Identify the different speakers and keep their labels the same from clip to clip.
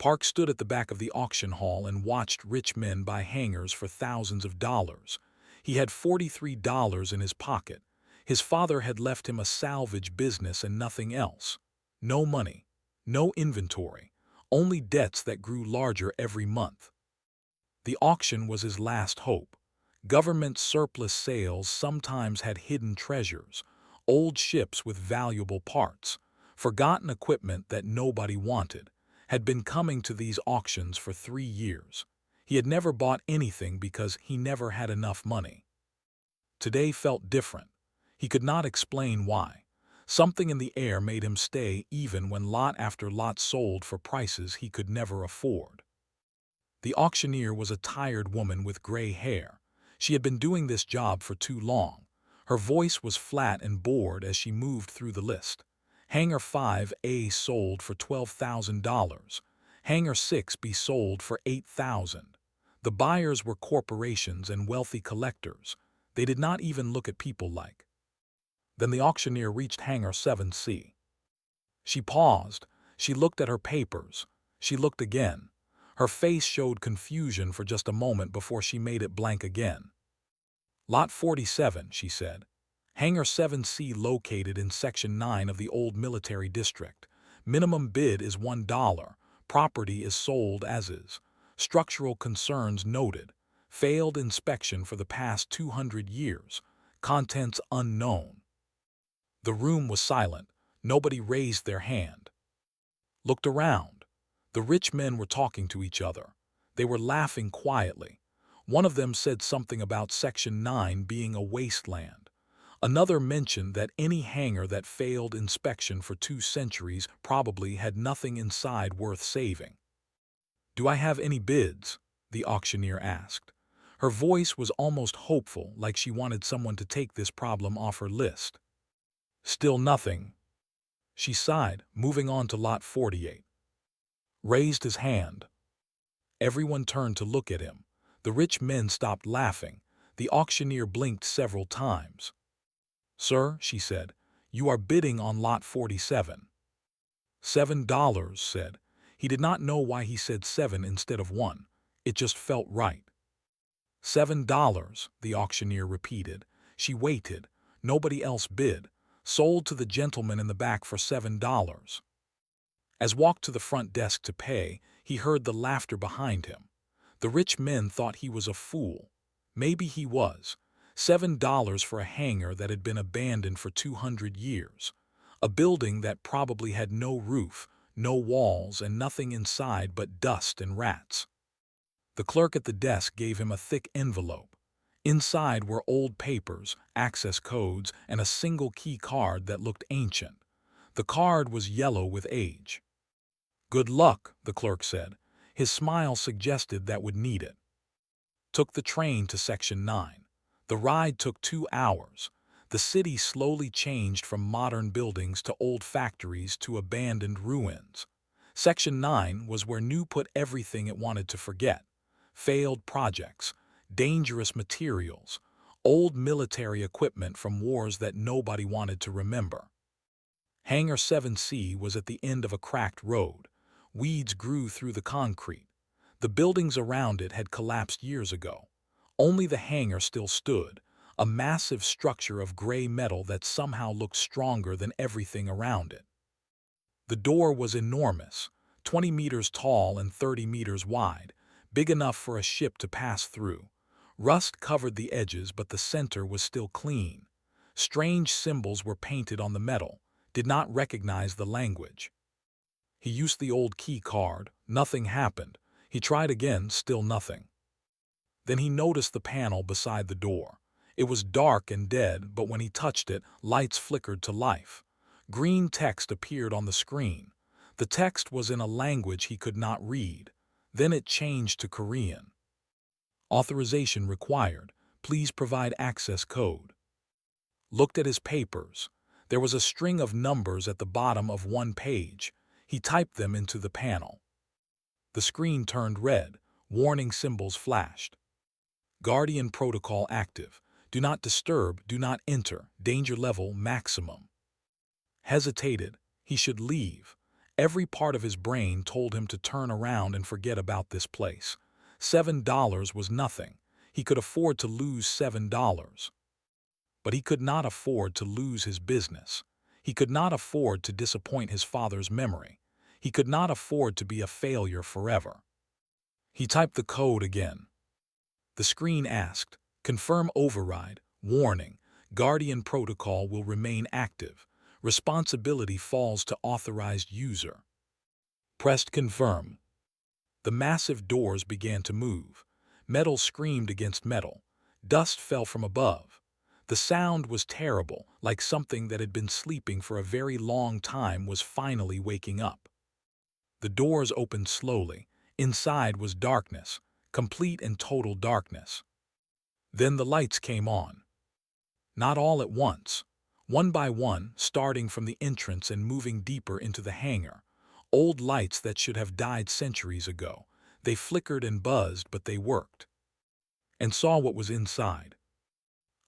Speaker 1: Park stood at the back of the auction hall and watched rich men buy hangars for thousands of dollars. He had $43 in his pocket. His father had left him a salvage business and nothing else. No money, no inventory, only debts that grew larger every month. The auction was his last hope. Government surplus sales sometimes had hidden treasures, old ships with valuable parts, forgotten equipment that nobody wanted, had been coming to these auctions for 3 years. He had never bought anything because he never had enough money. Today felt different. He could not explain why. Something in the air made him stay even when lot after lot sold for prices he could never afford. The auctioneer was a tired woman with gray hair. She had been doing this job for too long. Her voice was flat and bored as she moved through the list. Hangar 5A sold for $12,000. Hangar 6B sold for $8,000. The buyers were corporations and wealthy collectors. They did not even look at people like. Then the auctioneer reached Hangar 7C. She paused. She looked at her papers. She looked again. Her face showed confusion for just a moment before she made it blank again. Lot 47, she said. Hangar 7C located in Section 9 of the old military district. Minimum bid is $1. Property is sold as is. Structural concerns noted. Failed inspection for the past 200 years. Contents unknown. The room was silent. Nobody raised their hand. Looked around. The rich men were talking to each other. They were laughing quietly. One of them said something about Section 9 being a wasteland. Another mentioned that any hangar that failed inspection for 2 centuries probably had nothing inside worth saving. "Do I have any bids?" the auctioneer asked. Her voice was almost hopeful, like she wanted someone to take this problem off her list. Still nothing. She sighed, moving on to Lot 48. Raised his hand. Everyone turned to look at him. The rich men stopped laughing. The auctioneer blinked several times. "Sir," she said, "you are bidding on Lot 47. $7, said. He did not know why he said 7 instead of 1. It just felt right. $7, the auctioneer repeated. She waited. Nobody else bid. Sold to the gentleman in the back for $7. As walked to the front desk to pay, he heard the laughter behind him. The rich men thought he was a fool. Maybe he was. $7 for a hangar that had been abandoned for 200 years. A building that probably had no roof, no walls, and nothing inside but dust and rats. The clerk at the desk gave him a thick envelope. Inside were old papers, access codes, and a single key card that looked ancient. The card was yellow with age. "Good luck," the clerk said. His smile suggested that would need it. Took the train to Section 9. The ride took 2 hours. The city slowly changed from modern buildings to old factories to abandoned ruins. Section 9 was where New put everything it wanted to forget. Failed projects, dangerous materials, old military equipment from wars that nobody wanted to remember. Hangar 7C was at the end of a cracked road. Weeds grew through the concrete. The buildings around it had collapsed years ago. Only the hangar still stood, a massive structure of gray metal that somehow looked stronger than everything around it. The door was enormous, 20 meters tall and 30 meters wide, big enough for a ship to pass through. Rust covered the edges, but the center was still clean. Strange symbols were painted on the metal, did not recognize the language. He used the old key card. Nothing happened. He tried again, still nothing. Then he noticed the panel beside the door. It was dark and dead, but when he touched it, lights flickered to life. Green text appeared on the screen. The text was in a language he could not read. Then it changed to Korean. Authorization required. Please provide access code. Looked at his papers. There was a string of numbers at the bottom of one page. He typed them into the panel. The screen turned red. Warning symbols flashed. Guardian protocol active. Do not disturb, do not enter. Danger level maximum. Hesitated. He should leave. Every part of his brain told him to turn around and forget about this place. $7 was nothing. He could afford to lose $7. But he could not afford to lose his business. He could not afford to disappoint his father's memory. He could not afford to be a failure forever. He typed the code again. The screen asked, "Confirm override. Warning. Guardian protocol will remain active. Responsibility falls to authorized user." Pressed confirm. The massive doors began to move. Metal screamed against metal. Dust fell from above. The sound was terrible, like something that had been sleeping for a very long time was finally waking up. The doors opened slowly. Inside was darkness, complete and total darkness. Then the lights came on. Not all at once. One by one, starting from the entrance and moving deeper into the hangar. Old lights that should have died centuries ago. They flickered and buzzed, but they worked. And saw what was inside.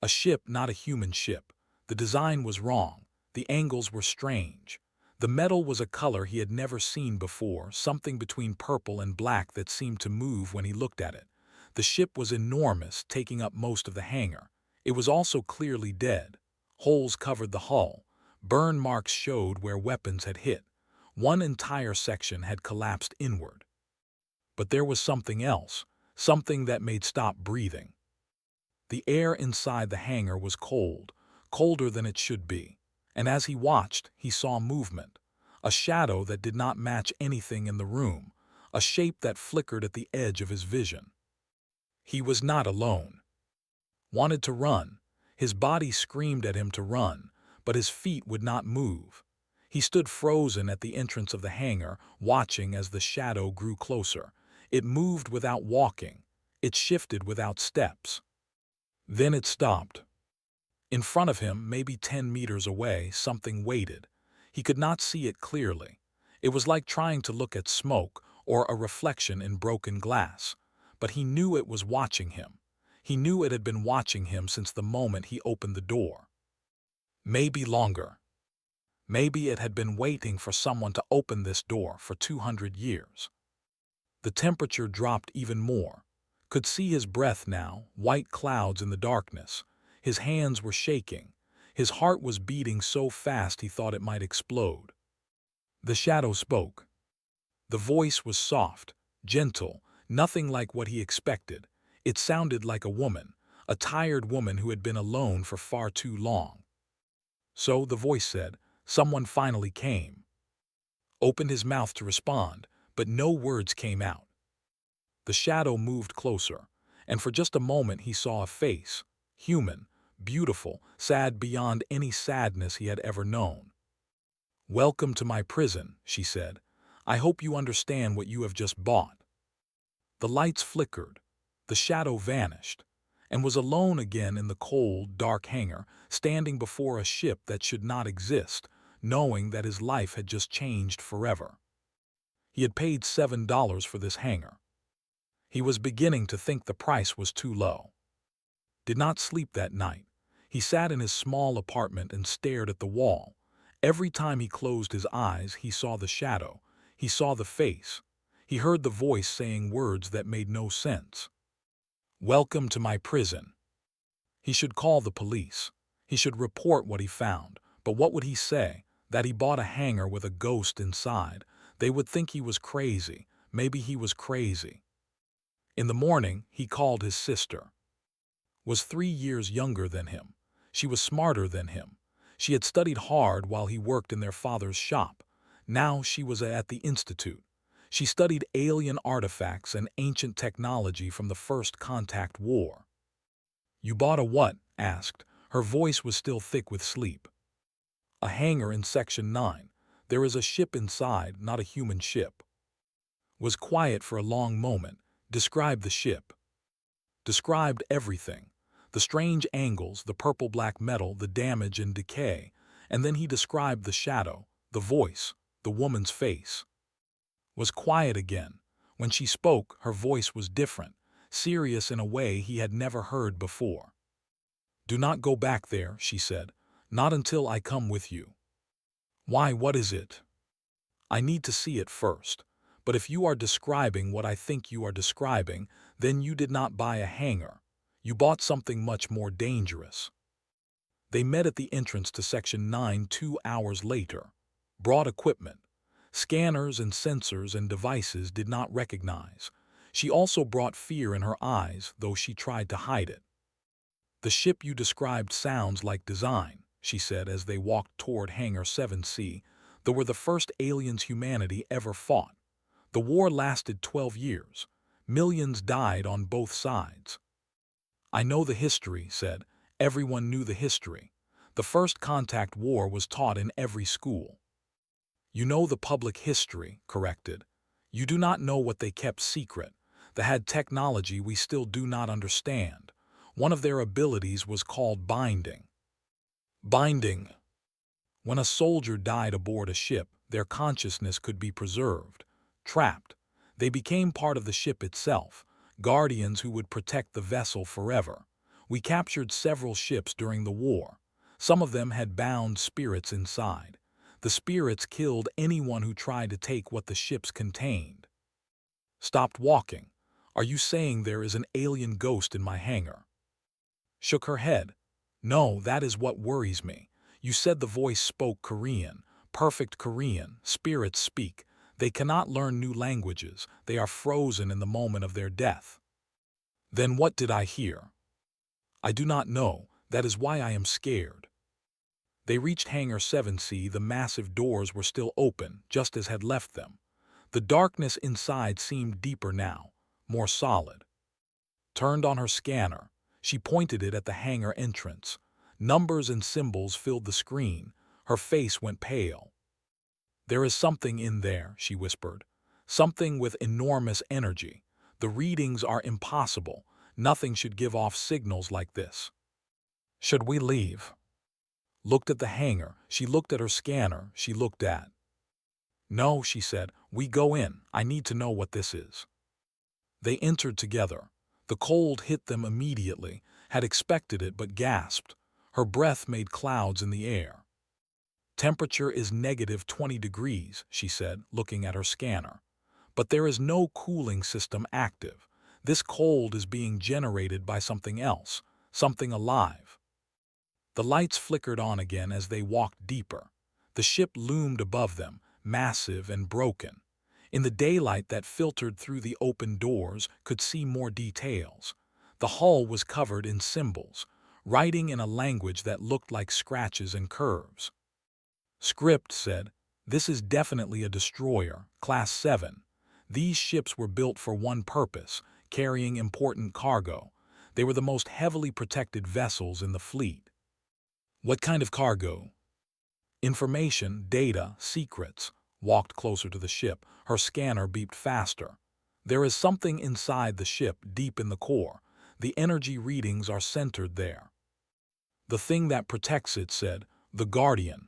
Speaker 1: A ship, not a human ship. The design was wrong. The angles were strange. The metal was a color he had never seen before, something between purple and black that seemed to move when he looked at it. The ship was enormous, taking up most of the hangar. It was also clearly dead. Holes covered the hull. Burn marks showed where weapons had hit. One entire section had collapsed inward. But there was something else, something that made stop breathing. The air inside the hangar was cold, colder than it should be. And as he watched, he saw movement. A shadow that did not match anything in the room. A shape that flickered at the edge of his vision. He was not alone. Wanted to run. His body screamed at him to run, but his feet would not move. He stood frozen at the entrance of the hangar, watching as the shadow grew closer. It moved without walking. It shifted without steps. Then it stopped. In front of him, maybe 10 meters away, something waited. He could not see it clearly. It was like trying to look at smoke or a reflection in broken glass. But he knew it was watching him. He knew it had been watching him since the moment he opened the door. Maybe longer. Maybe it had been waiting for someone to open this door for 200 years. The temperature dropped even more. Could see his breath now, white clouds in the darkness. His hands were shaking. His heart was beating so fast he thought it might explode. The shadow spoke. The voice was soft, gentle, nothing like what he expected. It sounded like a woman, a tired woman who had been alone for far too long. So the voice said, "Someone finally came." Opened his mouth to respond, but no words came out. The shadow moved closer, and for just a moment he saw a face, human, beautiful, sad beyond any sadness he had ever known. "Welcome to my prison," she said. "I hope you understand what you have just bought." The lights flickered. The shadow vanished, and was alone again in the cold, dark hangar, standing before a ship that should not exist, knowing that his life had just changed forever. He had paid $7 for this hangar. He was beginning to think the price was too low. Did not sleep that night. He sat in his small apartment and stared at the wall. Every time he closed his eyes, he saw the shadow. He saw the face. He heard the voice saying words that made no sense. "Welcome to my prison." He should call the police. He should report what he found. But what would he say? That he bought a hangar with a ghost inside. They would think he was crazy. Maybe he was crazy. In the morning, he called his sister. Was 3 years younger than him. She was smarter than him. She had studied hard while he worked in their father's shop. Now she was at the institute. She studied alien artifacts and ancient technology from the First Contact War. "You bought a what?" asked. Her voice was still thick with sleep. "A hangar in Section 9. There is a ship inside, not a human ship." Was quiet for a long moment. Described the ship. Described everything. The strange angles, the purple-black metal, the damage and decay. And then he described the shadow, the voice, the woman's face. Was quiet again. When she spoke, her voice was different, serious in a way he had never heard before. "Do not go back there," she said. "Not until I come with you." "Why, what is it?" I need to see it first. But if you are describing what I think you are describing, then you did not buy a hangar. You bought something much more dangerous. They met at the entrance to Section 9 2 hours later. Brought equipment. Scanners and sensors and devices did not recognize. She also brought fear in her eyes, though she tried to hide it. The ship you described sounds like design, she said as they walked toward Hangar 7C. They were the first aliens humanity ever fought. The war lasted 12 years. Millions died on both sides. I know the history, said. Everyone knew the history. The first contact war was taught in every school. You know the public history, corrected. You do not know what they kept secret. They had technology we still do not understand. One of their abilities was called binding. Binding. When a soldier died aboard a ship, their consciousness could be preserved. Trapped. They became part of the ship itself, guardians who would protect the vessel forever. We captured several ships during the war. Some of them had bound spirits inside. The spirits killed anyone who tried to take what the ships contained. Stopped walking. Are you saying there is an alien ghost in my hangar? Shook her head. No, that is what worries me. You said the voice spoke Korean, perfect Korean, spirits speak. They cannot learn new languages. They are frozen in the moment of their death. Then what did I hear? I do not know. That is why I am scared. They reached Hangar 7C. The massive doors were still open, just as had left them. The darkness inside seemed deeper now, more solid. Turned on her scanner. She pointed it at the hangar entrance. Numbers and symbols filled the screen. Her face went pale. There is something in there, she whispered. Something with enormous energy. The readings are impossible. Nothing should give off signals like this. Should we leave? Looked at the hangar. She looked at her scanner. She looked at. No, she said. We go in. I need to know what this is. They entered together. The cold hit them immediately, had expected it but gasped. Her breath made clouds in the air. Temperature is negative 20 degrees, she said, looking at her scanner. But there is no cooling system active. This cold is being generated by something else, something alive. The lights flickered on again as they walked deeper. The ship loomed above them, massive and broken. In the daylight that filtered through the open doors, could see more details. The hull was covered in symbols, writing in a language that looked like scratches and curves. Script said, "This is definitely a destroyer, Class 7. These ships were built for one purpose, carrying important cargo. They were the most heavily protected vessels in the fleet." What kind of cargo? Information, data, secrets. Walked closer to the ship. Her scanner beeped faster. There is something inside the ship, deep in the core. The energy readings are centered there. The thing that protects it, said, the Guardian.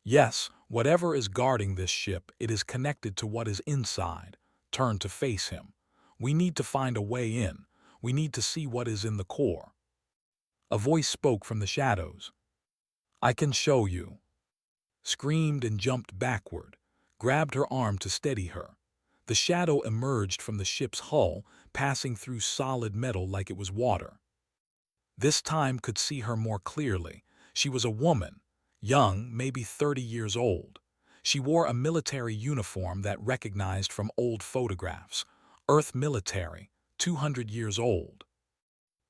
Speaker 1: Yes, whatever is guarding this ship, it is connected to what is inside. Turn to face him. We need to find a way in. We need to see what is in the core. A voice spoke from the shadows. I can show you. Screamed and jumped backward, grabbed her arm to steady her. The shadow emerged from the ship's hull, passing through solid metal like it was water. This time could see her more clearly. She was a woman, young, maybe 30 years old. She wore a military uniform that recognized from old photographs. Earth military, 200 years old.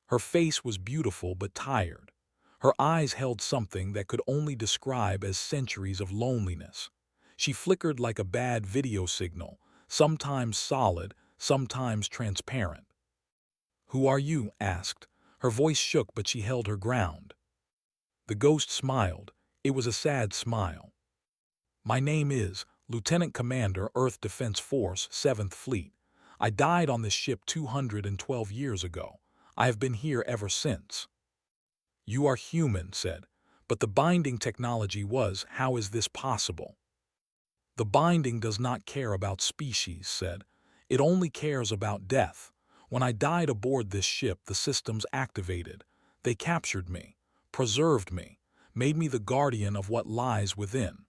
Speaker 1: Her face was beautiful but tired. Her eyes held something that could only describe as centuries of loneliness. She flickered like a bad video signal, sometimes solid, sometimes transparent. Who are you? Asked. Her voice shook, but she held her ground. The ghost smiled. It was a sad smile. My name is Lieutenant Commander, Earth Defense Force, 7th Fleet. I died on this ship 212 years ago. I have been here ever since. You are human, said. But the binding technology was, how is this possible? The binding does not care about species, said. It only cares about death. When I died aboard this ship, the systems activated. They captured me, preserved me, made me the guardian of what lies within.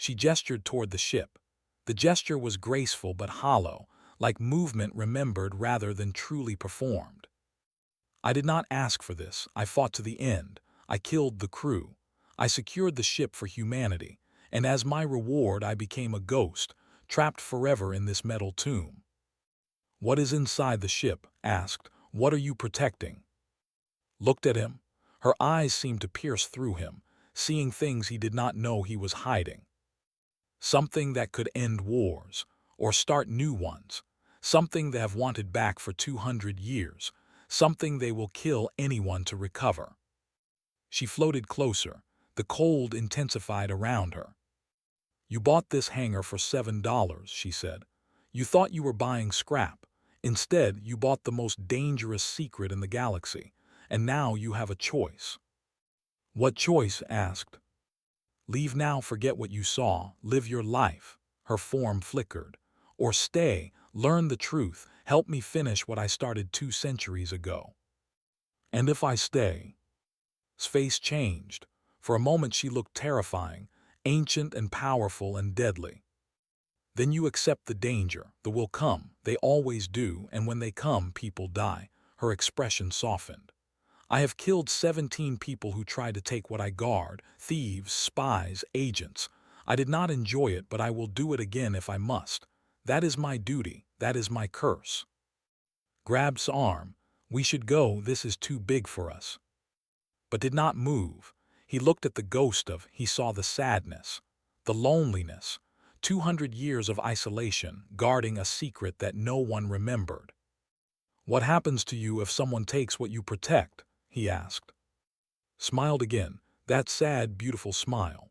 Speaker 1: She gestured toward the ship. The gesture was graceful but hollow, like movement remembered rather than truly performed. I did not ask for this. I fought to the end. I killed the crew. I secured the ship for humanity, and as my reward I became a ghost, trapped forever in this metal tomb. What is inside the ship? Asked. What are you protecting? Looked at him. Her eyes seemed to pierce through him, seeing things he did not know he was hiding. Something that could end wars, or start new ones. Something they have wanted back for 200 years. Something they will kill anyone to recover. She floated closer. The cold intensified around her. You bought this hangar for $7, she said. You thought you were buying scrap. Instead, you bought the most dangerous secret in the galaxy, and now you have a choice. What choice? Asked. Leave now, forget what you saw, live your life. Her form flickered. Or stay, learn the truth, help me finish what I started 2 centuries ago. And if I stay? His face changed. For a moment she looked terrifying, ancient and powerful and deadly. Then you accept the danger. The will come. They always do, and when they come, people die. Her expression softened. I have killed 17 people who tried to take what I guard, thieves, spies, agents. I did not enjoy it, but I will do it again if I must. That is my duty. That is my curse. Grabbed his arm. We should go. This is too big for us. But did not move. He looked at the ghost of, he saw the sadness, the loneliness, 200 years of isolation, guarding a secret that no one remembered. What happens to you if someone takes what you protect? He asked. Smiled again, that sad, beautiful smile.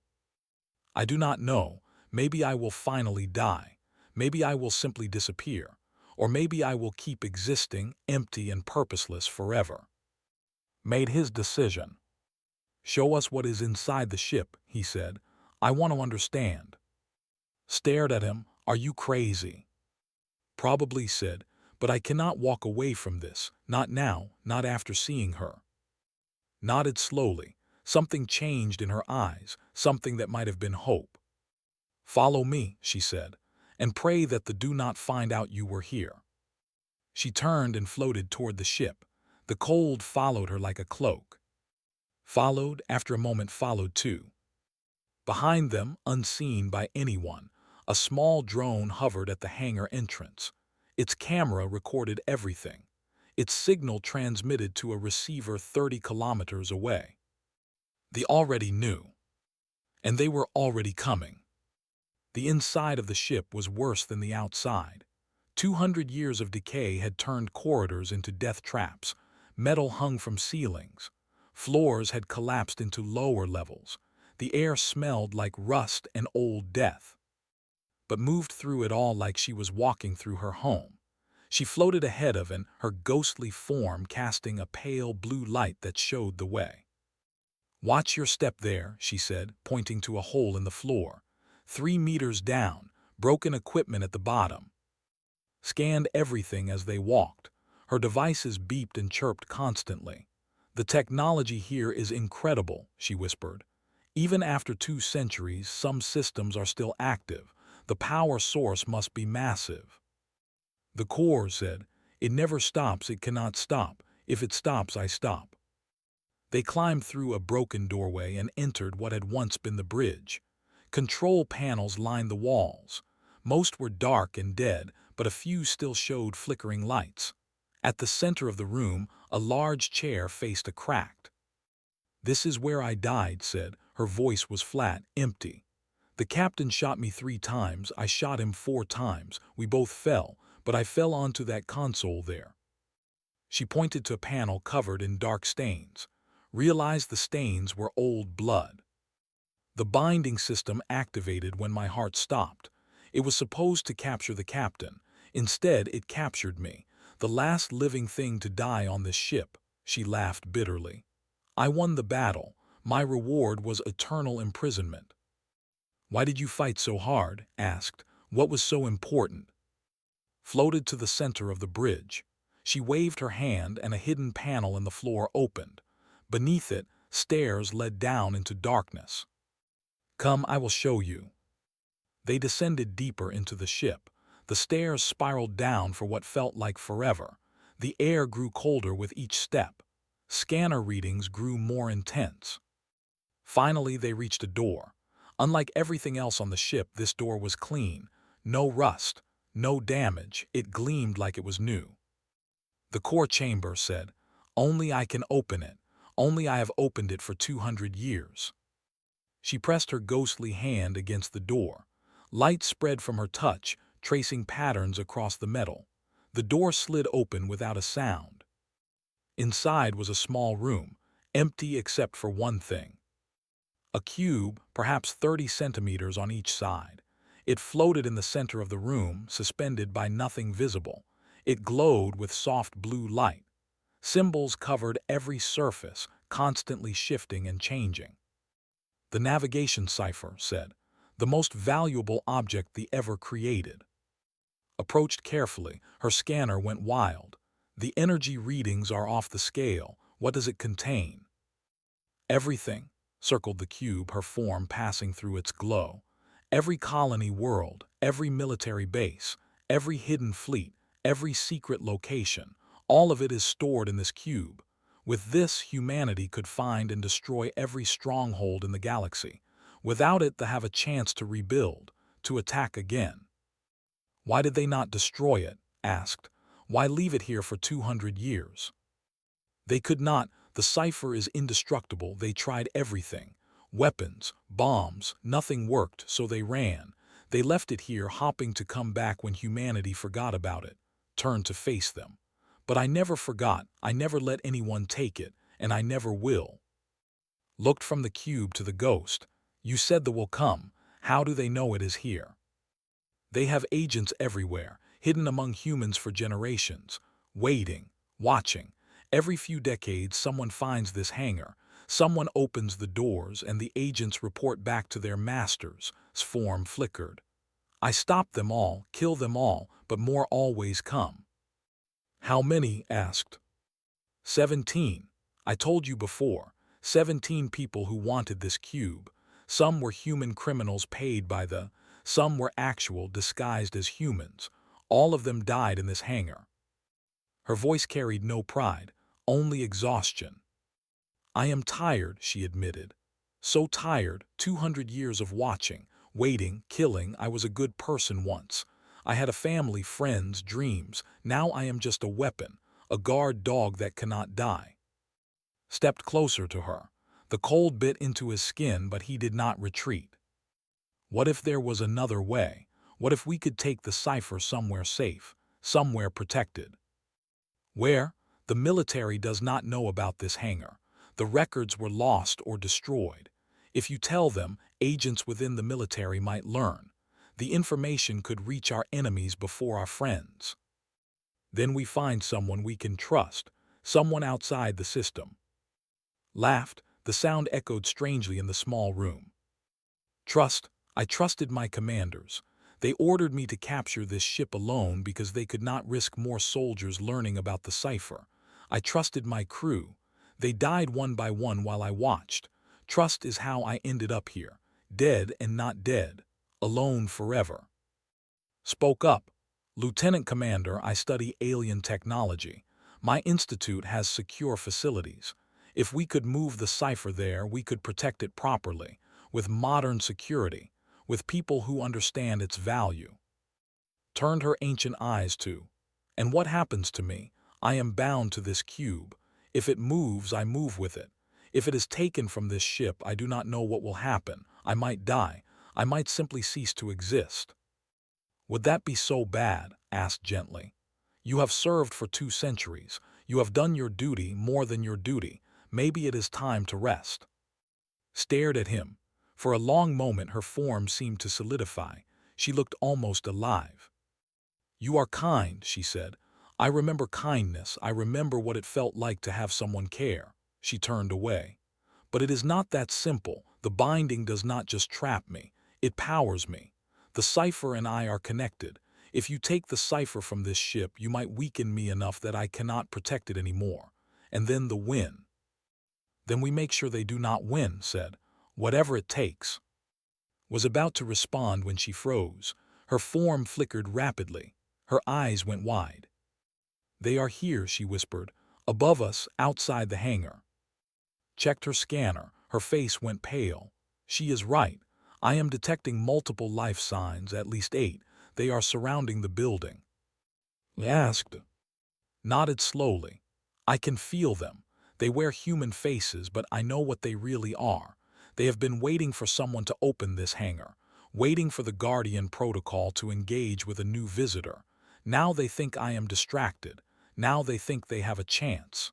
Speaker 1: I do not know. Maybe I will finally die. Maybe I will simply disappear. Or maybe I will keep existing, empty and purposeless forever. Made his decision. Show us what is inside the ship, he said. I want to understand. Stared at him. Are you crazy? Probably, said, but I cannot walk away from this. Not now, not after seeing her. Nodded slowly. Something changed in her eyes, something that might have been hope. Follow me, she said, and pray that the do not find out you were here. She turned and floated toward the ship. The cold followed her like a cloak. Followed, after a moment followed too. Behind them, unseen by anyone, a small drone hovered at the hangar entrance. Its camera recorded everything. Its signal transmitted to a receiver 30 kilometers away. They already knew. And they were already coming. The inside of the ship was worse than the outside. 200 years of decay had turned corridors into death traps. Metal hung from ceilings. Floors had collapsed into lower levels. The air smelled like rust and old death. But moved through it all like she was walking through her home. She floated ahead of it, her ghostly form casting a pale blue light that showed the way. Watch your step there, she said, pointing to a hole in the floor. 3 meters down, broken equipment at the bottom. Scanned everything as they walked. Her devices beeped and chirped constantly. The technology here is incredible, she whispered. Even after 2 centuries, some systems are still active. The power source must be massive. The core said, it never stops, it cannot stop. If it stops, I stop. They climbed through a broken doorway and entered what had once been the bridge. Control panels lined the walls. Most were dark and dead, but a few still showed flickering lights. At the center of the room, a large chair faced a crack. This is where I died, said. Her voice was flat, empty. The captain shot me 3 times, I shot him 4 times. We both fell, but I fell onto that console there. She pointed to a panel covered in dark stains. Realized the stains were old blood. The binding system activated when my heart stopped. It was supposed to capture the captain. Instead, it captured me, the last living thing to die on this ship. She laughed bitterly. I won the battle. My reward was eternal imprisonment. Why did you fight so hard? Asked. What was so important? Floated to the center of the bridge. She waved her hand and a hidden panel in the floor opened. Beneath it, stairs led down into darkness. Come, I will show you. They descended deeper into the ship. The stairs spiraled down for what felt like forever. The air grew colder with each step. Scanner readings grew more intense. Finally, they reached a door. Unlike everything else on the ship, this door was clean. No rust, no damage. It gleamed like it was new. The core chamber said, "Only I can open it. Only I have opened it for 200 years." She pressed her ghostly hand against the door. Light spread from her touch, tracing patterns across the metal. The door slid open without a sound. Inside was a small room, empty except for one thing. A cube, perhaps 30 centimeters on each side. It floated in the center of the room, suspended by nothing visible. It glowed with soft blue light. Symbols covered every surface, constantly shifting and changing. The navigation cipher said, "The most valuable object the ever created." Approached carefully, her scanner went wild. "The energy readings are off the scale. What does it contain?" "Everything," circled the cube, her form passing through its glow. "Every colony world, every military base, every hidden fleet, every secret location, all of it is stored in this cube. With this, humanity could find and destroy every stronghold in the galaxy. Without it, they have a chance to rebuild, to attack again." "Why did they not destroy it?" asked. "Why leave it here for 200 years?" "They could not. The cipher is indestructible. They tried everything. Weapons, bombs, nothing worked, so they ran. They left it here, hoping to come back when humanity forgot about it, turned to face them. But I never forgot. I never let anyone take it, and I never will." Looked from the cube to the ghost. "You said they will come. How do they know it is here?" "They have agents everywhere, hidden among humans for generations, waiting, watching. Every few decades someone finds this hangar. Someone opens the doors and the agents report back to their masters." Form flickered. "I stop them all, kill them all, but more always come." "How many?" asked. 17. I told you before. 17 people who wanted this cube. Some were human criminals paid by the... Some were actual, disguised as humans. All of them died in this hangar." Her voice carried no pride, only exhaustion. "I am tired," she admitted. "So tired, 200 years of watching, waiting, killing. I was a good person once. I had a family, friends, dreams. Now I am just a weapon, a guard dog that cannot die." Stepped closer to her. The cold bit into his skin, but he did not retreat. "What if there was another way? What if we could take the cipher somewhere safe, somewhere protected?" "Where? The military does not know about this hangar. The records were lost or destroyed. If you tell them, agents within the military might learn. The information could reach our enemies before our friends. Then we find someone we can trust, someone outside the system." Laughed. The sound echoed strangely in the small room. "Trust. I trusted my commanders. They ordered me to capture this ship alone because they could not risk more soldiers learning about the cipher. I trusted my crew. They died one by one while I watched. Trust is how I ended up here, dead and not dead, alone forever." Spoke up. "Lieutenant Commander, I study alien technology. My institute has secure facilities. If we could move the cipher there, we could protect it properly, with modern security, with people who understand its value." Turned her ancient eyes to. "And what happens to me? I am bound to this cube. If it moves, I move with it. If it is taken from this ship, I do not know what will happen. I might die. I might simply cease to exist." "Would that be so bad?" asked gently. "You have served for 2 centuries. You have done your duty, more than your duty. Maybe it is time to rest." Stared at him. For a long moment her form seemed to solidify. She looked almost alive. "You are kind," she said. "I remember kindness. I remember what it felt like to have someone care." She turned away. "But it is not that simple. The binding does not just trap me. It powers me. The cipher and I are connected. If you take the cipher from this ship, you might weaken me enough that I cannot protect it anymore. And then the win." "Then we make sure they do not win," said. "Whatever it takes." was about to respond when she froze. Her form flickered rapidly. Her eyes went wide. "They are here," she whispered, "above us, outside the hangar." Checked her scanner. Her face went pale. She is right. I am detecting multiple life signs, at least 8. They are surrounding the building. Asked. Nodded slowly. I can feel them. They wear human faces, but I know what they really are. They have been waiting for someone to open this hangar, waiting for the Guardian Protocol to engage with a new visitor. Now they think I am distracted. Now they think they have a chance.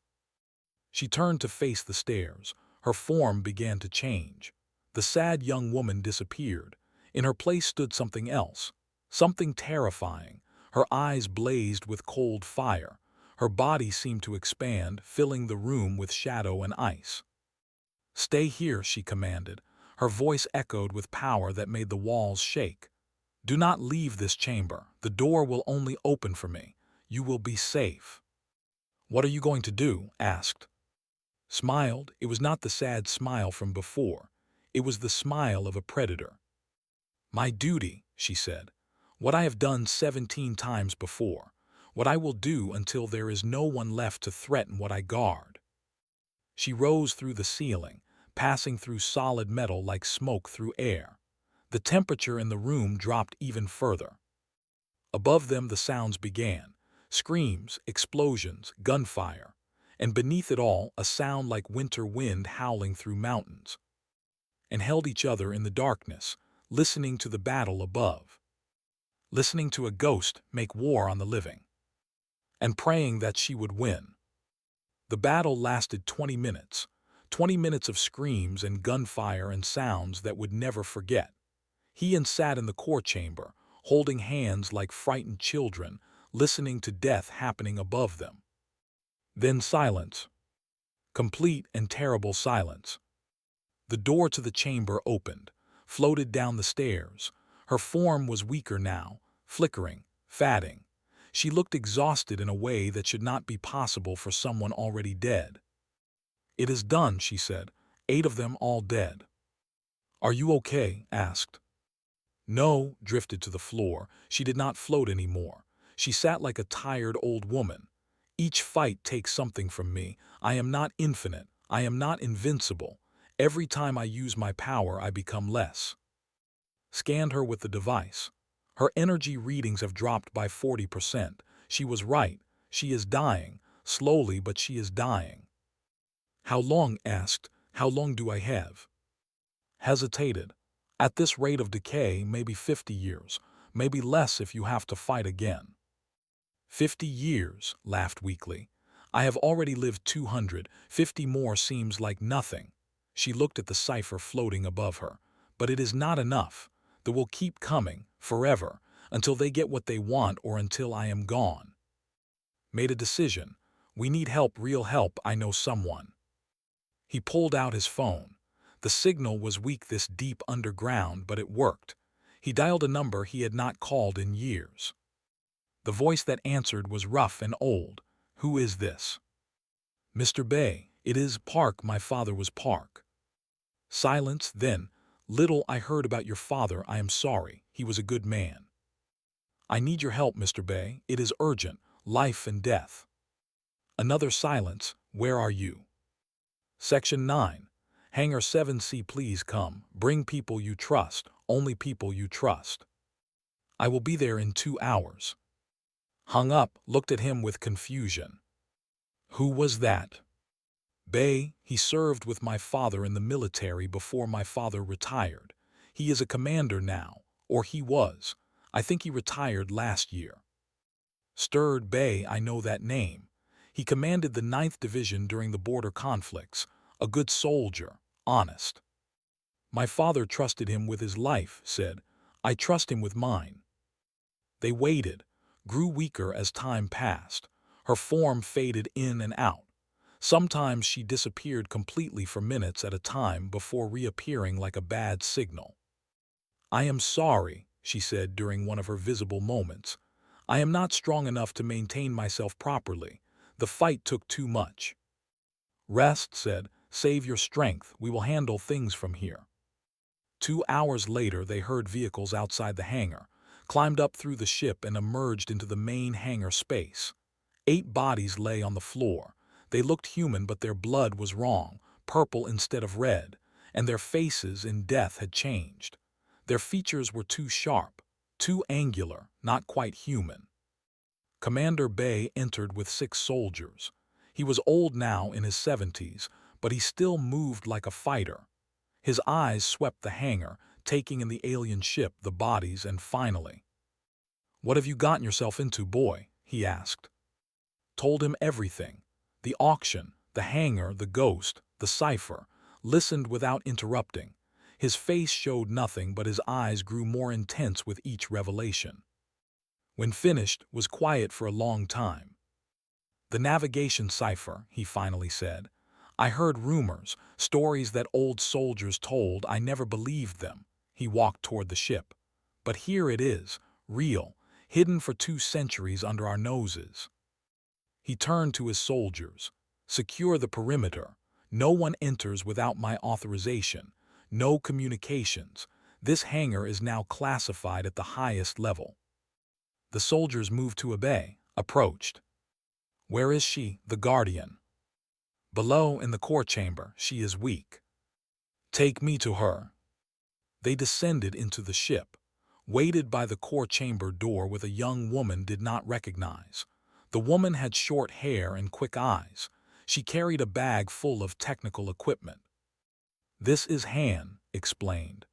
Speaker 1: She turned to face the stairs. Her form began to change. The sad young woman disappeared. In her place stood something else, something terrifying. Her eyes blazed with cold fire. Her body seemed to expand, filling the room with shadow and ice. "Stay here," she commanded. Her voice echoed with power that made the walls shake. "Do not leave this chamber. The door will only open for me. You will be safe." "What are you going to do?" asked. Smiled. It was not the sad smile from before. It was the smile of a predator. "My duty," she said. "What I have done 17 times before. What I will do until there is no one left to threaten what I guard." She rose through the ceiling, passing through solid metal like smoke through air. The temperature in the room dropped even further. Above them the sounds began. Screams, explosions, gunfire. And beneath it all, a sound like winter wind howling through mountains. And held each other in the darkness, listening to the battle above. Listening to a ghost make war on the living. And praying that she would win. The battle lasted 20 minutes. 20 minutes of screams and gunfire and sounds that would never forget. He sat in the core chamber, holding hands like frightened children, listening to death happening above them. Then silence. Complete and terrible silence. The door to the chamber opened, floated down the stairs. Her form was weaker now, flickering, fading. She looked exhausted in a way that should not be possible for someone already dead. "It is done," she said. 8 of them all dead. "Are you okay?" asked. No, drifted to the floor. She did not float anymore. She sat like a tired old woman. "Each fight takes something from me. I am not infinite. I am not invincible. Every time I use my power, I become less." Scanned her with the device. Her energy readings have dropped by 40%. She was right. She is dying. Slowly, but she is dying. "How long?" asked. "How long do I have?" Hesitated. "At this rate of decay, maybe 50 years. Maybe less if you have to fight again." 50 years, laughed weakly. "I have already lived 200. 50 more seems like nothing." She looked at the cipher floating above her. "But it is not enough. They will keep coming, forever, until they get what they want or until I am gone." Made a decision. "We need help, real help. I know someone." He pulled out his phone. The signal was weak this deep underground, but it worked. He dialed a number he had not called in years. The voice that answered was rough and old. "Who is this?" "Mr. Bay, it is Park. My father was Park." Silence, then, "Little I heard about your father. I am sorry. He was a good man." "I need your help, Mr. Bay. It is urgent. Life and death." Another silence. "Where are you?" Section 9. Hangar 7C, please come. Bring people you trust. Only people you trust. "I will be there in 2 hours." Hung up, looked at him with confusion. "Who was that?" "Bay. He served with my father in the military before my father retired. He is a commander now, or he was. I think he retired last year." Stirred. "Bay, I know that name. He commanded the 9th Division during the border conflicts. A good soldier, honest." "My father trusted him with his life," said. "I trust him with mine." They waited, grew weaker as time passed. Her form faded in and out. Sometimes she disappeared completely for minutes at a time before reappearing like a bad signal. "I am sorry," she said during one of her visible moments. "I am not strong enough to maintain myself properly. The fight took too much." "Rest," said. "Save your strength. We will handle things from here." 2 hours later, they heard vehicles outside the hangar, climbed up through the ship and emerged into the main hangar space. 8 bodies lay on the floor. They looked human, but their blood was wrong, purple instead of red, and their faces in death had changed. Their features were too sharp, too angular, not quite human. Commander Bay entered with 6 soldiers. He was old now, in his 70s, but he still moved like a fighter. His eyes swept the hangar, taking in the alien ship, the bodies, and finally, "What have you gotten yourself into, boy?" he asked. Told him everything. The auction, the hangar, the ghost, the cipher. Listened without interrupting. His face showed nothing, but his eyes grew more intense with each revelation. When finished, was quiet for a long time. "The navigation cipher," he finally said. "I heard rumors, stories that old soldiers told. I never believed them." He walked toward the ship. "But here it is, real, hidden for 2 centuries under our noses." He turned to his soldiers. "Secure the perimeter. No one enters without my authorization. No communications. This hangar is now classified at the highest level." The soldiers moved to obey, approached. "Where is she, the guardian?" "Below, in the core chamber. She is weak." "Take me to her." They descended into the ship, waited by the core chamber door with a young woman did not recognize. The woman had short hair and quick eyes. She carried a bag full of technical equipment. "This is Han," explained.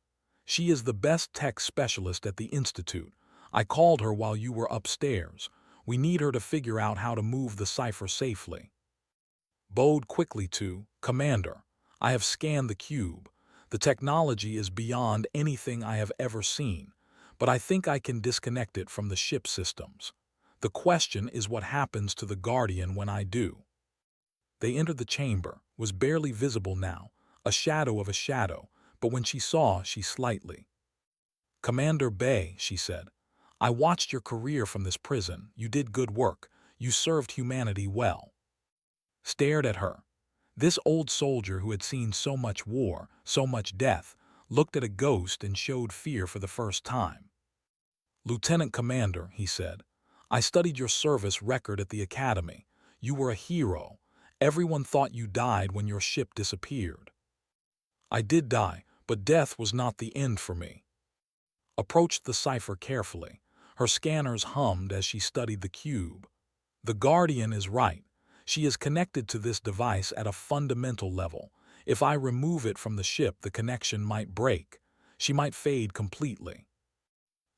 Speaker 1: "She is the best tech specialist at the Institute. I called her while you were upstairs. We need her to figure out how to move the cipher safely." Bowed quickly to, "Commander, I have scanned the cube. The technology is beyond anything I have ever seen, but I think I can disconnect it from the ship systems. The question is what happens to the Guardian when I do." They entered the chamber, was barely visible now, a shadow of a shadow, but when she saw, she slightly. "Commander Bay," she said, "I watched your career from this prison. You did good work. You served humanity well." Stared at her. This old soldier who had seen so much war, so much death, looked at a ghost and showed fear for the first time. "Lieutenant Commander," he said, "I studied your service record at the academy. You were a hero. Everyone thought you died when your ship disappeared." "I did die, but death was not the end for me." Approached the cipher carefully. Her scanners hummed as she studied the cube. "The Guardian is right. She is connected to this device at a fundamental level. If I remove it from the ship, the connection might break. She might fade completely."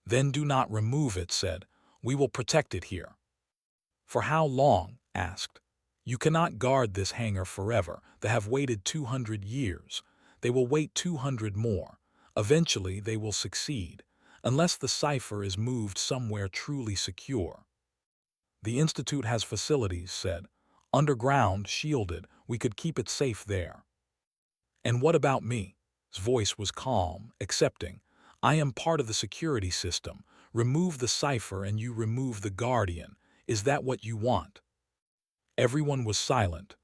Speaker 1: "Then do not remove it," said. "We will protect it here." "For how long?" asked. "You cannot guard this hangar forever. They have waited 200 years. They will wait 200 more. Eventually they will succeed, unless the cipher is moved somewhere truly secure." "The Institute has facilities," said. "Underground, shielded. We could keep it safe there." "And what about me?" His voice was calm, accepting. "I am part of the security system. Remove the cipher and you remove the Guardian. Is that what you want?" Everyone was silent.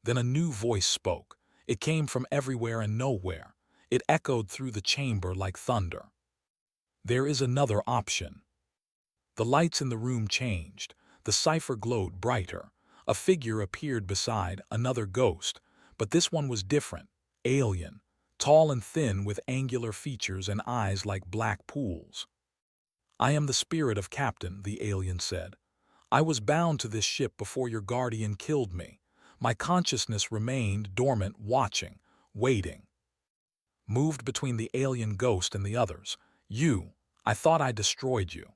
Speaker 1: Then a new voice spoke. It came from everywhere and nowhere. It echoed through the chamber like thunder. "There is another option." The lights in the room changed. The cipher glowed brighter. A figure appeared beside, another ghost, but this one was different, alien, tall and thin with angular features and eyes like black pools. "I am the spirit of Captain," the alien said. "I was bound to this ship before your guardian killed me. My consciousness remained dormant, watching, waiting." Moved between the alien ghost and the others. I thought I destroyed you."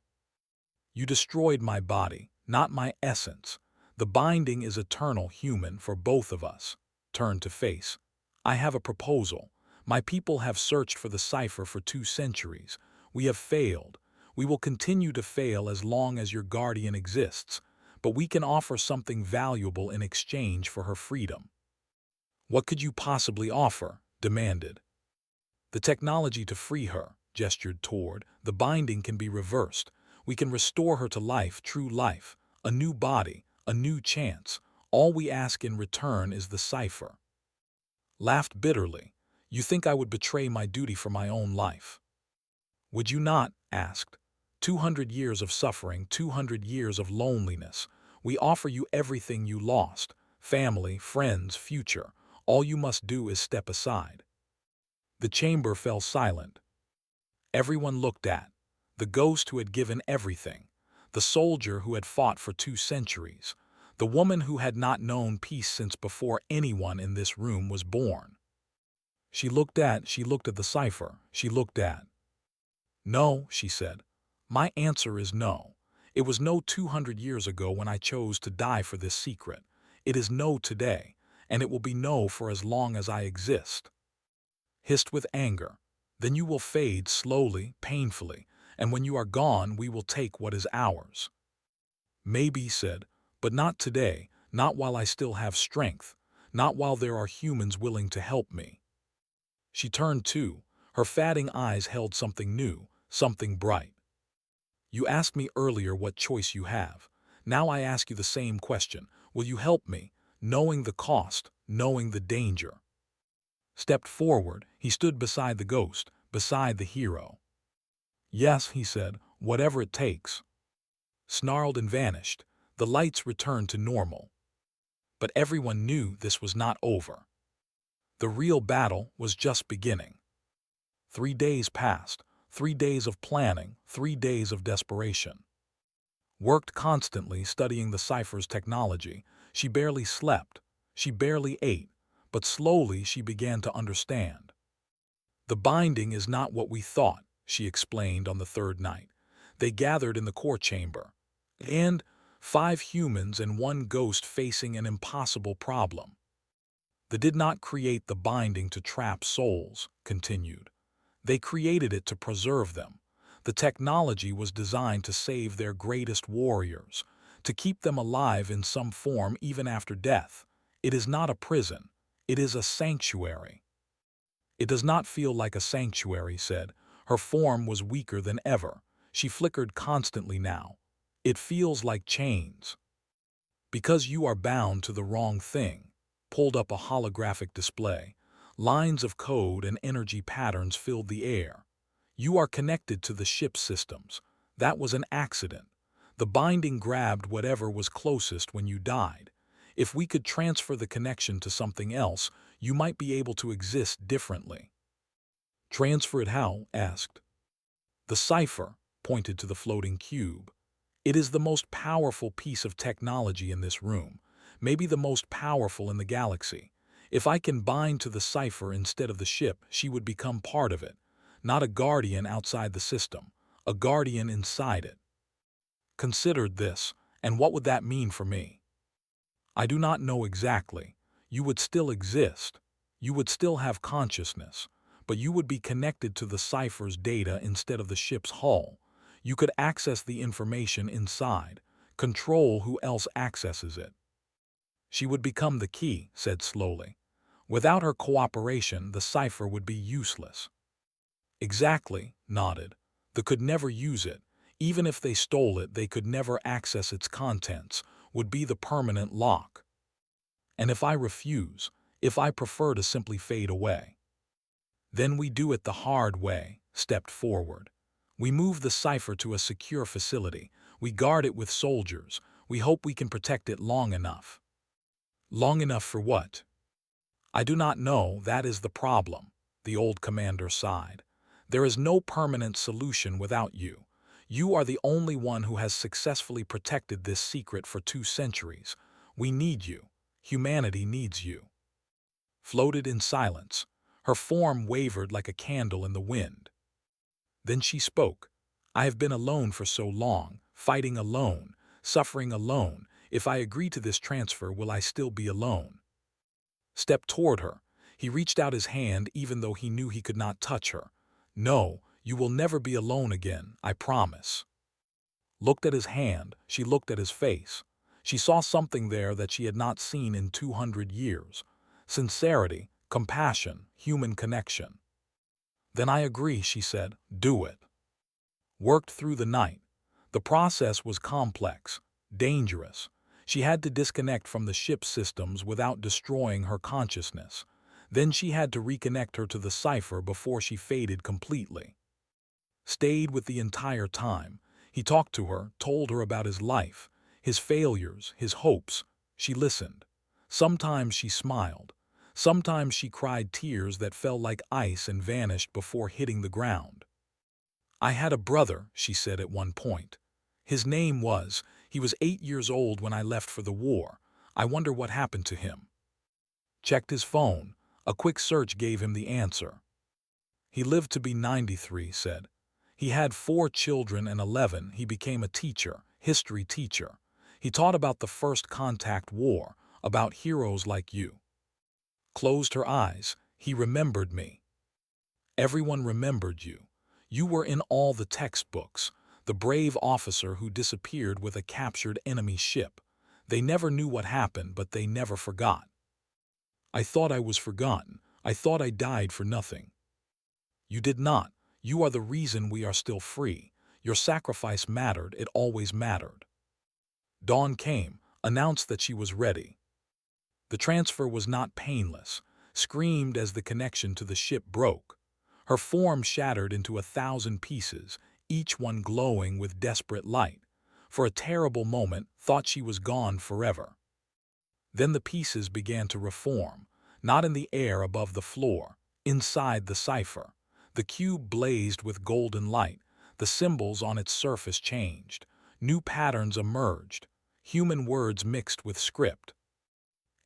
Speaker 1: "You destroyed my body, not my essence. The binding is eternal, human, for both of us." Turned to face. "I have a proposal. My people have searched for the cipher for 2 centuries. We have failed. We will continue to fail as long as your guardian exists, but we can offer something valuable in exchange for her freedom." "What could you possibly offer?" demanded. "The technology to free her," gestured toward. "The binding can be reversed. We can restore her to life, true life, a new body, a new chance. All we ask in return is the cipher." Laughed bitterly. You think I would betray my duty for my own life? Would you not? Asked. 200 years of suffering, 200 years of loneliness. We offer you everything you lost, family, friends, future. All you must do is step aside. The chamber fell silent. Everyone looked at the ghost who had given everything, the soldier who had fought for 2 centuries, the woman who had not known peace since before anyone in this room was born. She looked at the cipher, she looked at. No, she said. My answer is no. It was no 200 years ago when I chose to die for this secret. It is no today, and it will be no for as long as I exist. Hissed with anger. Then you will fade slowly, painfully, and when you are gone, we will take what is ours. Maybe, said, but not today, not while I still have strength, not while there are humans willing to help me. She turned too. Her fatting eyes held something new, something bright. You asked me earlier what choice you have. Now I ask you the same question. Will you help me, knowing the cost, knowing the danger? Stepped forward, he stood beside the ghost, beside the hero. Yes, he said, whatever it takes. Snarled and vanished. The lights returned to normal. But everyone knew this was not over. The real battle was just beginning. 3 days passed, 3 days of planning, 3 days of desperation. Worked constantly studying the cipher's technology, she barely slept, she barely ate, but slowly she began to understand. The binding is not what we thought, she explained on the 3rd night. They gathered in the core chamber. And 5 humans and 1 ghost facing an impossible problem. They did not create the binding to trap souls, continued. They created it to preserve them. The technology was designed to save their greatest warriors, to keep them alive in some form even after death. It is not a prison. It is a sanctuary. It does not feel like a sanctuary, said. Her form was weaker than ever. She flickered constantly now. It feels like chains. Because you are bound to the wrong thing. Pulled up a holographic display. Lines of code and energy patterns filled the air. You are connected to the ship's systems. That was an accident. The binding grabbed whatever was closest when you died. If we could transfer the connection to something else, you might be able to exist differently. Transfer it how? Asked. The cipher pointed to the floating cube. It is the most powerful piece of technology in this room, maybe the most powerful in the galaxy. If I can bind to the cipher instead of the ship, she would become part of it, not a guardian outside the system, a guardian inside it. Considered this, and what would that mean for me? I do not know exactly. You would still exist. You would still have consciousness, but you would be connected to the cipher's data instead of the ship's hull. You could access the information inside, control who else accesses it. She would become the key, said slowly. Without her cooperation, the cipher would be useless. Exactly, nodded. They could never use it. Even if they stole it, they could never access its contents, would be the permanent lock. And if I refuse, if I prefer to simply fade away? Then we do it the hard way, stepped forward. We move the cipher to a secure facility. We guard it with soldiers. We hope we can protect it long enough. Long enough for what? I do not know, that is the problem, the old commander sighed. There is no permanent solution without you. You are the only one who has successfully protected this secret for 2 centuries. We need you. Humanity needs you. Floated in silence. Her form wavered like a candle in the wind. Then she spoke. I have been alone for so long, fighting alone, suffering alone. If I agree to this transfer, will I still be alone? Stepped toward her. He reached out his hand even though he knew he could not touch her. No, you will never be alone again, I promise. Looked at his hand, she looked at his face. She saw something there that she had not seen in 200 years. Sincerity, compassion, human connection. Then I agree, she said. Do it. Worked through the night. The process was complex, dangerous. She had to disconnect from the ship's systems without destroying her consciousness. Then she had to reconnect her to the cipher before she faded completely. Stayed with the entire time. He talked to her, told her about his life, his failures, his hopes. She listened. Sometimes she smiled. Sometimes she cried tears that fell like ice and vanished before hitting the ground. I had a brother, she said at one point. He was 8 years old when I left for the war. I wonder what happened to him. Checked his phone. A quick search gave him the answer. He lived to be 93, said. He had 4 children and 11. He became a teacher, history teacher. He taught about the First Contact War, about heroes like you. Closed her eyes. He remembered me. Everyone remembered you. You were in all the textbooks, the brave officer who disappeared with a captured enemy ship. They never knew what happened, but they never forgot. I thought I was forgotten. I thought I died for nothing. You did not. You are the reason we are still free. Your sacrifice mattered. It always mattered. Dawn came, announced that she was ready. The transfer was not painless, screamed as the connection to the ship broke. Her form shattered into 1,000 pieces, each one glowing with desperate light. For a terrible moment, thought she was gone forever. Then the pieces began to reform, not in the air above the floor, inside the cipher. The cube blazed with golden light. The symbols on its surface changed. New patterns emerged, human words mixed with script.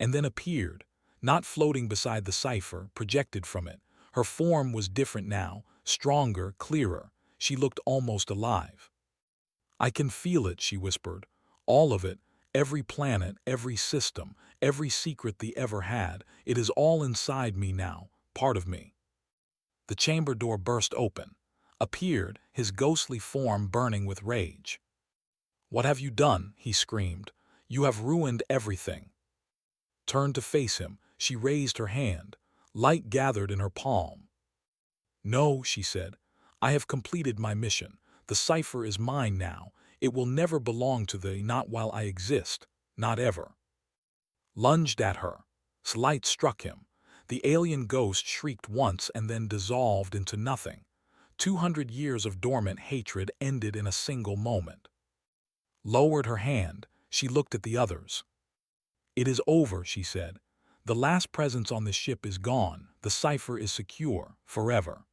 Speaker 1: And then appeared, not floating beside the cipher, projected from it. Her form was different now, stronger, clearer. She looked almost alive. I can feel it, she whispered. All of it, every planet, every system, every secret they ever had. It is all inside me now, part of me. The chamber door burst open. Appeared, his ghostly form burning with rage. What have you done? He screamed. You have ruined everything. Turned to face him, she raised her hand. Light gathered in her palm. No, she said. I have completed my mission. The cipher is mine now. It will never belong to thee, not while I exist, not ever. Lunged at her. Light struck him. The alien ghost shrieked once and then dissolved into nothing. 200 years of dormant hatred ended in a single moment. Lowered her hand, she looked at the others. It is over, she said. The last presence on the ship is gone. The cipher is secure, forever.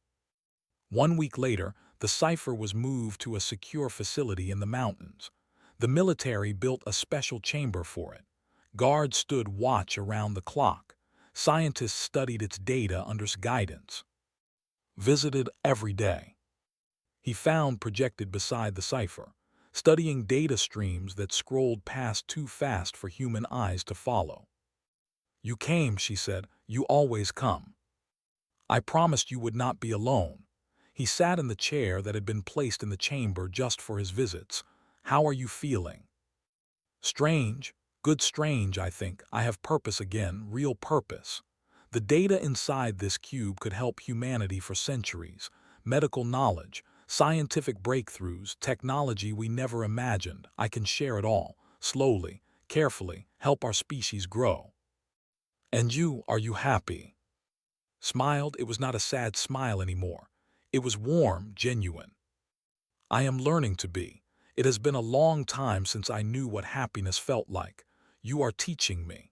Speaker 1: 1 week later, the cipher was moved to a secure facility in the mountains. The military built a special chamber for it. Guards stood watch around the clock. Scientists studied its data under guidance. Visited every day. He found projected beside the cipher, studying data streams that scrolled past too fast for human eyes to follow. You came, she said. You always come. I promised you would not be alone. He sat in the chair that had been placed in the chamber just for his visits. How are you feeling? Strange. Good strange, I think. I have purpose again, real purpose. The data inside this cube could help humanity for centuries. Medical knowledge, scientific breakthroughs, technology we never imagined. I can share it all, slowly, carefully, help our species grow. And you, are you happy? Smiled. It was not a sad smile anymore. It was warm, genuine. I am learning to be. It has been a long time since I knew what happiness felt like. You are teaching me.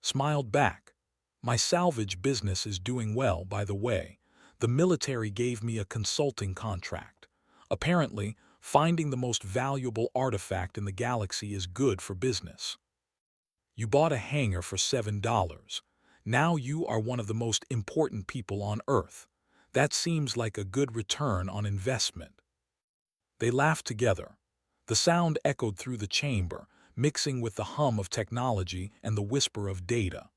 Speaker 1: Smiled back. My salvage business is doing well, by the way. The military gave me a consulting contract. Apparently, finding the most valuable artifact in the galaxy is good for business. You bought a hangar for $7. Now you are one of the most important people on Earth. That seems like a good return on investment. They laughed together. The sound echoed through the chamber, mixing with the hum of technology and the whisper of data.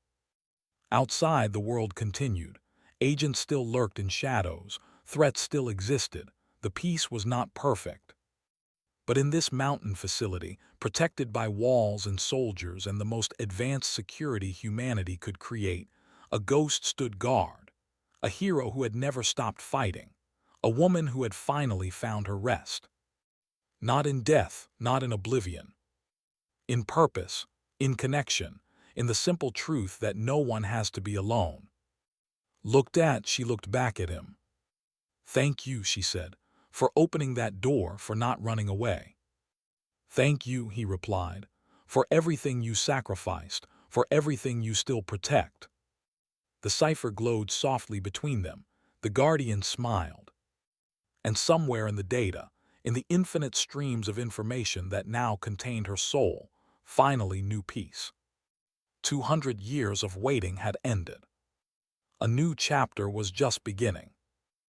Speaker 1: Outside, the world continued. Agents still lurked in shadows. Threats still existed. The peace was not perfect. But in this mountain facility, protected by walls and soldiers and the most advanced security humanity could create, a ghost stood guard. A hero who had never stopped fighting. A woman who had finally found her rest. Not in death, not in oblivion. In purpose, in connection, in the simple truth that no one has to be alone. She looked back at him. "Thank you," she said, "for opening that door, for not running away." "Thank you," he replied, "for everything you sacrificed, for everything you still protect." The cipher glowed softly between them. The Guardian smiled. And somewhere in the data, in the infinite streams of information that now contained her soul, finally knew peace. 200 years of waiting had ended. A new chapter was just beginning.